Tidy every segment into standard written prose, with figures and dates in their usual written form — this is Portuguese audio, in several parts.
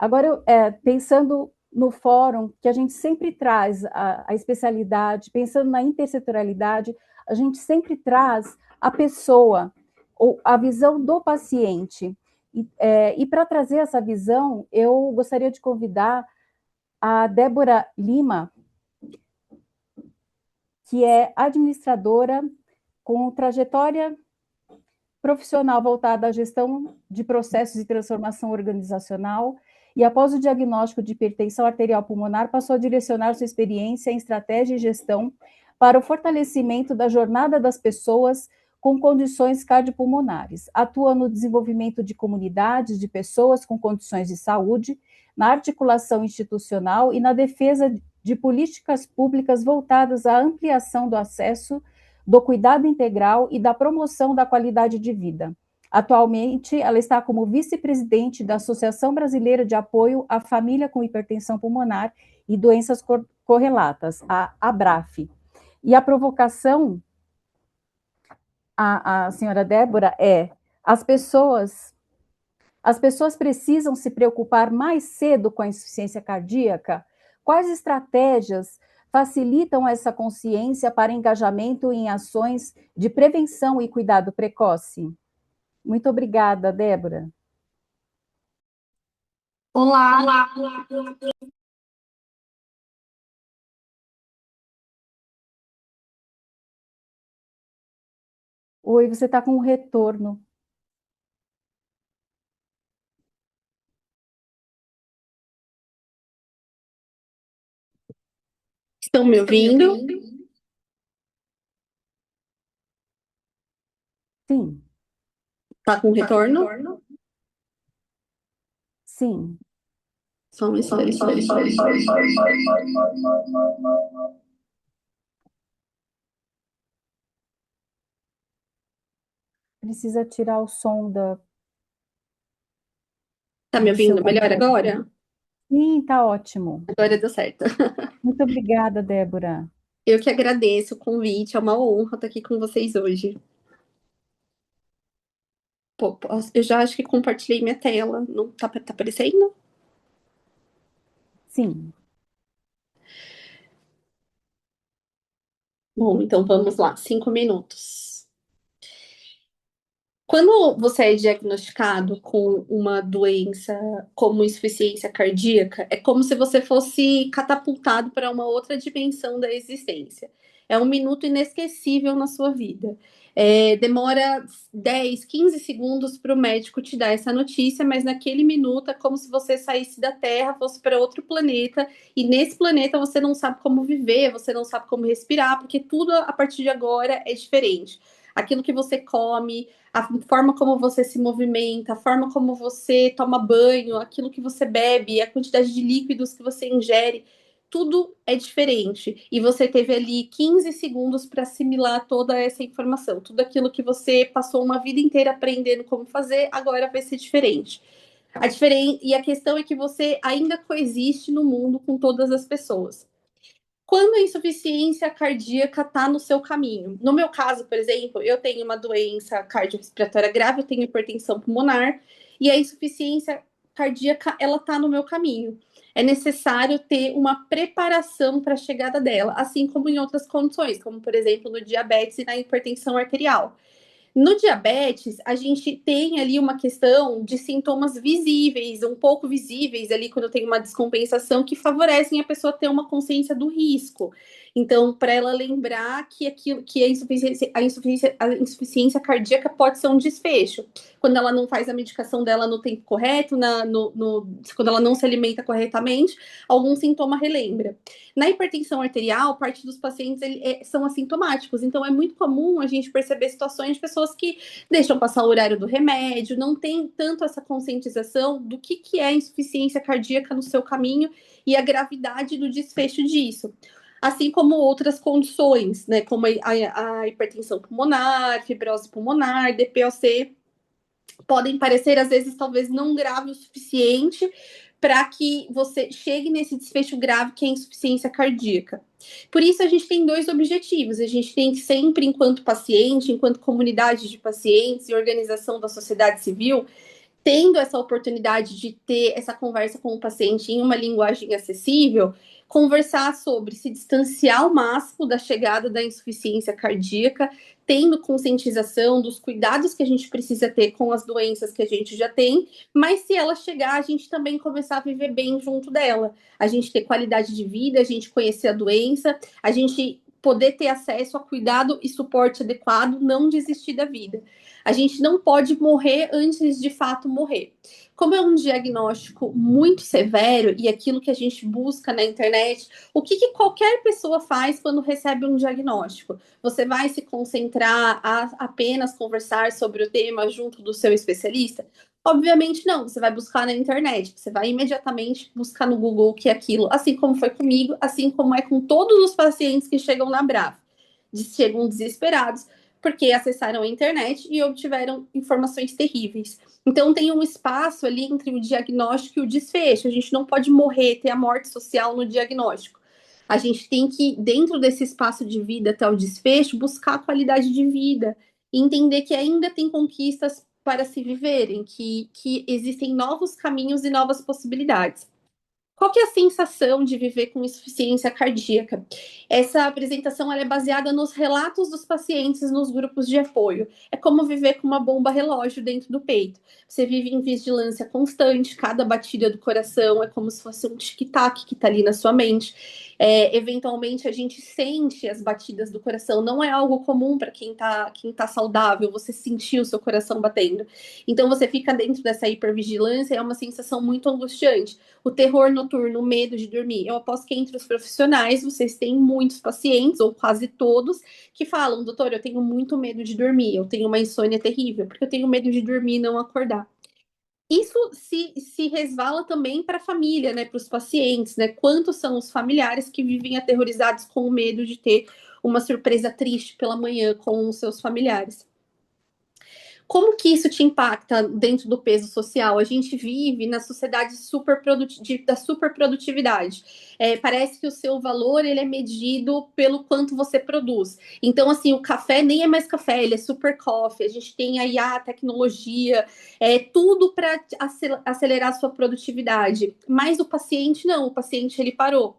Agora, pensando no fórum, que a gente sempre traz a especialidade, pensando na intersetorialidade, a gente sempre traz a pessoa, ou a visão do paciente. E para trazer essa visão, eu gostaria de convidar a Débora Lima, que é administradora com trajetória profissional voltada à gestão de processos de transformação organizacional, e após o diagnóstico de hipertensão arterial pulmonar, passou a direcionar sua experiência em estratégia e gestão para o fortalecimento da jornada das pessoas com condições cardiopulmonares. Atua no desenvolvimento de comunidades de pessoas com condições de saúde, na articulação institucional e na defesa de políticas públicas voltadas à ampliação do acesso, do cuidado integral e da promoção da qualidade de vida. Atualmente, ela está como vice-presidente da Associação Brasileira de Apoio à Família com Hipertensão Pulmonar e Doenças Correlatas, a ABRAF. E a provocação, a senhora Débora, é: as pessoas precisam se preocupar mais cedo com a insuficiência cardíaca? Quais estratégias facilitam essa consciência para engajamento em ações de prevenção e cuidado precoce? Muito obrigada, Débora. Olá, Oi, você está com um retorno. estão me ouvindo? Sim, Tá com retorno? sim. Só um instante. Precisa tirar o som da. Tá me do seu ouvindo melhor computador. agora? Sim, tá ótimo. Agora deu certo. Muito obrigada, Débora. Eu que agradeço o convite, é uma honra estar aqui com vocês hoje. Pô, eu já acho que compartilhei minha tela, não tá aparecendo? Sim, Bom, então vamos lá, 5 minutos. Quando você é diagnosticado com uma doença como insuficiência cardíaca, é como se você fosse catapultado para uma outra dimensão da existência. É um minuto inesquecível na sua vida. Demora 10, 15 segundos para o médico te dar essa notícia, mas naquele minuto é como se você saísse da Terra, fosse para outro planeta, e nesse planeta você não sabe como viver, você não sabe como respirar, porque tudo a partir de agora é diferente. Aquilo que você come, a forma como você se movimenta, a forma como você toma banho, aquilo que você bebe, a quantidade de líquidos que você ingere, tudo é diferente. E você teve ali 15 segundos para assimilar toda essa informação. Tudo aquilo que você passou uma vida inteira aprendendo como fazer, agora vai ser diferente. E a questão é que você ainda coexiste no mundo com todas as pessoas. Quando a insuficiência cardíaca está no seu caminho. No meu caso, por exemplo, eu tenho uma doença cardiorrespiratória grave, eu tenho hipertensão pulmonar, e a insuficiência cardíaca, ela está no meu caminho. É necessário ter uma preparação para a chegada dela, assim como em outras condições, como, por exemplo, no diabetes e na hipertensão arterial. No diabetes, a gente tem ali uma questão de sintomas visíveis, um pouco visíveis ali quando tem uma descompensação que favorecem a pessoa ter uma consciência do risco. Então, para ela lembrar que aquilo que a insuficiência cardíaca pode ser um desfecho. Quando ela não faz a medicação dela no tempo correto, quando ela não se alimenta corretamente, algum sintoma relembra. Na hipertensão arterial, parte dos pacientes são assintomáticos, então é muito comum a gente perceber situações de pessoas que deixam passar o horário do remédio, não tem tanto essa conscientização do que é insuficiência cardíaca no seu caminho e a gravidade do desfecho disso. Assim como outras condições, né, como a hipertensão pulmonar, fibrose pulmonar, DPOC, podem parecer, às vezes, talvez não grave o suficiente para que você chegue nesse desfecho grave que é a insuficiência cardíaca. Por isso, a gente tem dois objetivos. A gente tem que sempre, enquanto paciente, enquanto comunidade de pacientes e organização da sociedade civil, tendo essa oportunidade de ter essa conversa com o paciente em uma linguagem acessível, conversar sobre se distanciar ao máximo da chegada da insuficiência cardíaca, tendo conscientização dos cuidados que a gente precisa ter com as doenças que a gente já tem, mas se ela chegar, a gente também começar a viver bem junto dela, a gente ter qualidade de vida, a gente conhecer a doença, a gente poder ter acesso a cuidado e suporte adequado, não desistir da vida. A gente não pode morrer antes de fato morrer. Como é um diagnóstico muito severo e aquilo que a gente busca na internet, o que qualquer pessoa faz quando recebe um diagnóstico? Você vai se concentrar a apenas conversar sobre o tema junto do seu especialista? Obviamente não, você vai buscar na internet, você vai imediatamente buscar no Google o que é aquilo, assim como foi comigo, assim como é com todos os pacientes que chegam na Brava. Chegam desesperados, porque acessaram a internet e obtiveram informações terríveis. Então, tem um espaço ali entre o diagnóstico e o desfecho. A gente não pode morrer, ter a morte social no diagnóstico. A gente tem que, dentro desse espaço de vida até o desfecho, buscar a qualidade de vida e entender que ainda tem conquistas para se viverem, que existem novos caminhos e novas possibilidades. Qual que é a sensação de viver com insuficiência cardíaca? Essa apresentação ela é baseada nos relatos dos pacientes nos grupos de apoio. É como viver com uma bomba relógio dentro do peito. Você vive em vigilância constante, cada batida do coração é como se fosse um tic-tac que está ali na sua mente. Eventualmente a gente sente as batidas do coração, não é algo comum para quem tá saudável, você sentir o seu coração batendo. Então você fica dentro dessa hipervigilância, é uma sensação muito angustiante. O terror noturno, o medo de dormir. Eu aposto que entre os profissionais vocês têm muitos pacientes, ou quase todos, que falam, doutor, eu tenho muito medo de dormir, eu tenho uma insônia terrível, porque eu tenho medo de dormir e não acordar. Isso se resvala também para a família, né, para os pacientes, né? Quantos são os familiares que vivem aterrorizados com o medo de ter uma surpresa triste pela manhã com os seus familiares? Como que isso te impacta dentro do peso social? A gente vive na sociedade da superprodutividade. Parece que o seu valor ele é medido pelo quanto você produz. Então, assim, o café nem é mais café, ele é super coffee. A gente tem aí a tecnologia, tudo para acelerar a sua produtividade. Mas o paciente não, o paciente ele parou.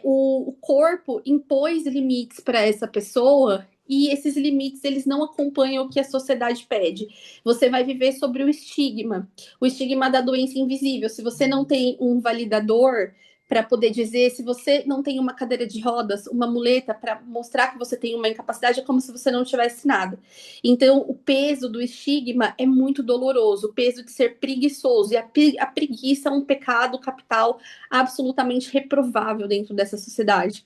O corpo impôs limites para essa pessoa e esses limites eles não acompanham o que a sociedade pede. Você vai viver sobre o estigma da doença invisível. Se você não tem um validador para poder dizer, se você não tem uma cadeira de rodas, uma muleta para mostrar que você tem uma incapacidade, é como se você não tivesse nada. Então, o peso do estigma é muito doloroso, o peso de ser preguiçoso, e a preguiça é um pecado capital absolutamente reprovável dentro dessa sociedade.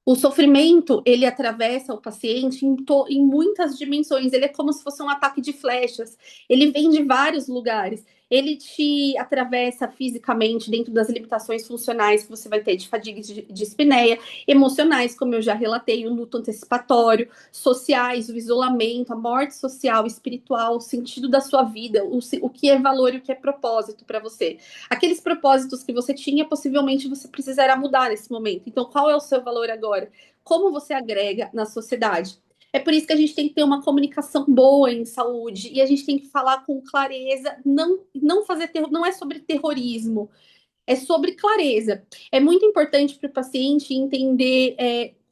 O sofrimento, ele atravessa o paciente em muitas dimensões. Ele é como se fosse um ataque de flechas. Ele vem de vários lugares. Ele te atravessa fisicamente dentro das limitações funcionais que você vai ter de fadiga de espineia, emocionais, como eu já relatei, o luto antecipatório, sociais, o isolamento, a morte social, espiritual, o sentido da sua vida, o que é valor e o que é propósito para você. Aqueles propósitos que você tinha, possivelmente você precisará mudar nesse momento. Então, qual é o seu valor agora? Como você agrega na sociedade? É por isso que a gente tem que ter uma comunicação boa em saúde e a gente tem que falar com clareza, não fazer não é sobre terrorismo, é sobre clareza. É muito importante para o paciente entender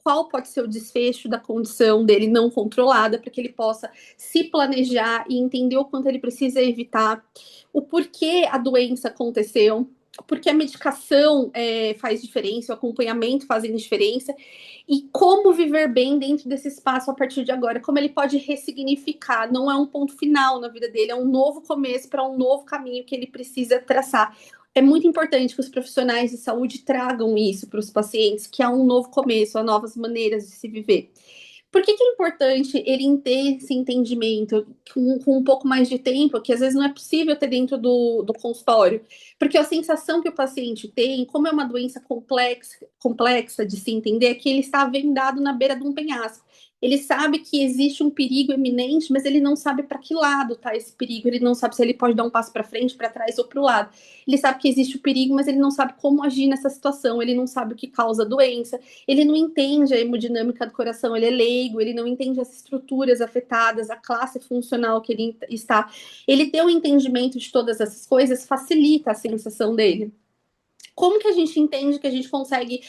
qual pode ser o desfecho da condição dele não controlada, para que ele possa se planejar e entender o quanto ele precisa evitar, o porquê a doença aconteceu, porque a medicação faz diferença, o acompanhamento fazem diferença, e como viver bem dentro desse espaço a partir de agora, como ele pode ressignificar, não é um ponto final na vida dele, é um novo começo para um novo caminho que ele precisa traçar. É muito importante que os profissionais de saúde tragam isso para os pacientes, que há um novo começo, há novas maneiras de se viver. Por que é importante ele ter esse entendimento com um pouco mais de tempo, que às vezes não é possível ter dentro do consultório? Porque a sensação que o paciente tem, como é uma doença complexa de se entender, é que ele está vendado na beira de um penhasco. Ele sabe que existe um perigo iminente, mas ele não sabe para que lado está esse perigo. Ele não sabe se ele pode dar um passo para frente, para trás ou para o lado. Ele sabe que existe o perigo, mas ele não sabe como agir nessa situação. Ele não sabe o que causa a doença. Ele não entende a hemodinâmica do coração. Ele é leigo. Ele não entende as estruturas afetadas, a classe funcional que ele está. Ele ter o entendimento de todas essas coisas facilita a sensação dele. Como que a gente entende que a gente consegue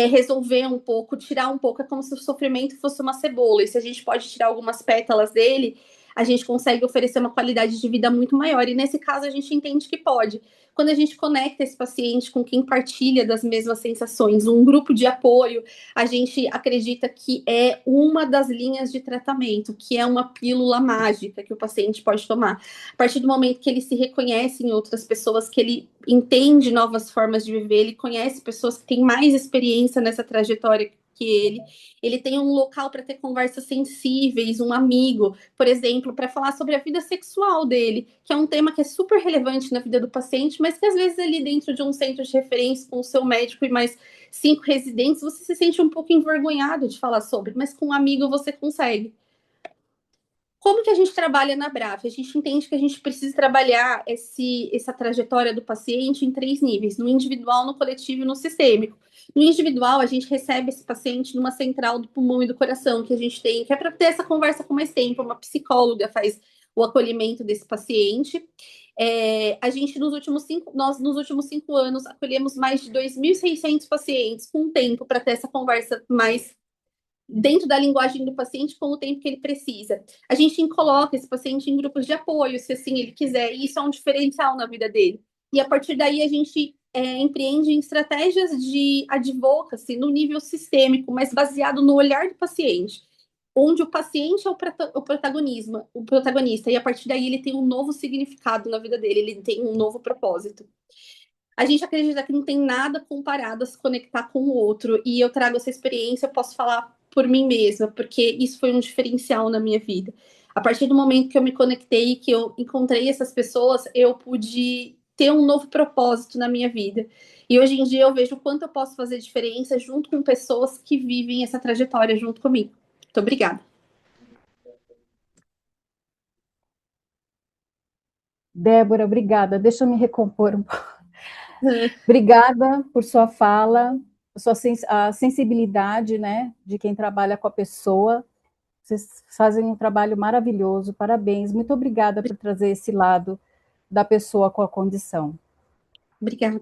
resolver um pouco, tirar um pouco? É como se o sofrimento fosse uma cebola, e se a gente pode tirar algumas pétalas dele, a gente consegue oferecer uma qualidade de vida muito maior. E nesse caso, a gente entende que pode. Quando a gente conecta esse paciente com quem partilha das mesmas sensações, um grupo de apoio, a gente acredita que é uma das linhas de tratamento, que é uma pílula mágica que o paciente pode tomar. A partir do momento que ele se reconhece em outras pessoas, que ele entende novas formas de viver, ele conhece pessoas que têm mais experiência nessa trajetória que ele tem um local para ter conversas sensíveis, um amigo, por exemplo, para falar sobre a vida sexual dele, que é um tema que é super relevante na vida do paciente, mas que às vezes ali dentro de um centro de referência com o seu médico e mais 5 residentes, você se sente um pouco envergonhado de falar sobre, mas com um amigo você consegue. Como que a gente trabalha na BRAF? A gente entende que a gente precisa trabalhar essa trajetória do paciente em 3 níveis, no individual, no coletivo e no sistêmico. No individual, a gente recebe esse paciente numa central do pulmão e do coração que a gente tem, que é para ter essa conversa com mais tempo, uma psicóloga faz o acolhimento desse paciente. A gente, nós nos últimos 5 anos, acolhemos mais de 2.600 pacientes com tempo para ter essa conversa mais dentro da linguagem do paciente com o tempo que ele precisa. A gente coloca esse paciente em grupos de apoio, se assim ele quiser, e isso é um diferencial na vida dele. E a partir daí a gente empreende em estratégias de advocacy no nível sistêmico, mas baseado no olhar do paciente, onde o paciente é o protagonista, e a partir daí ele tem um novo significado na vida dele, ele tem um novo propósito. A gente acredita que não tem nada comparado a se conectar com o outro, e eu trago essa experiência, eu posso falar por mim mesma, porque isso foi um diferencial na minha vida. A partir do momento que eu me conectei, que eu encontrei essas pessoas, eu pude ter um novo propósito na minha vida. E hoje em dia eu vejo o quanto eu posso fazer diferença junto com pessoas que vivem essa trajetória junto comigo. Muito obrigada. Débora, obrigada. Deixa eu me recompor um pouco. Obrigada por sua fala, a sensibilidade, né, de quem trabalha com a pessoa. Vocês fazem um trabalho maravilhoso, parabéns. Muito obrigada por trazer esse lado da pessoa com a condição. Obrigada.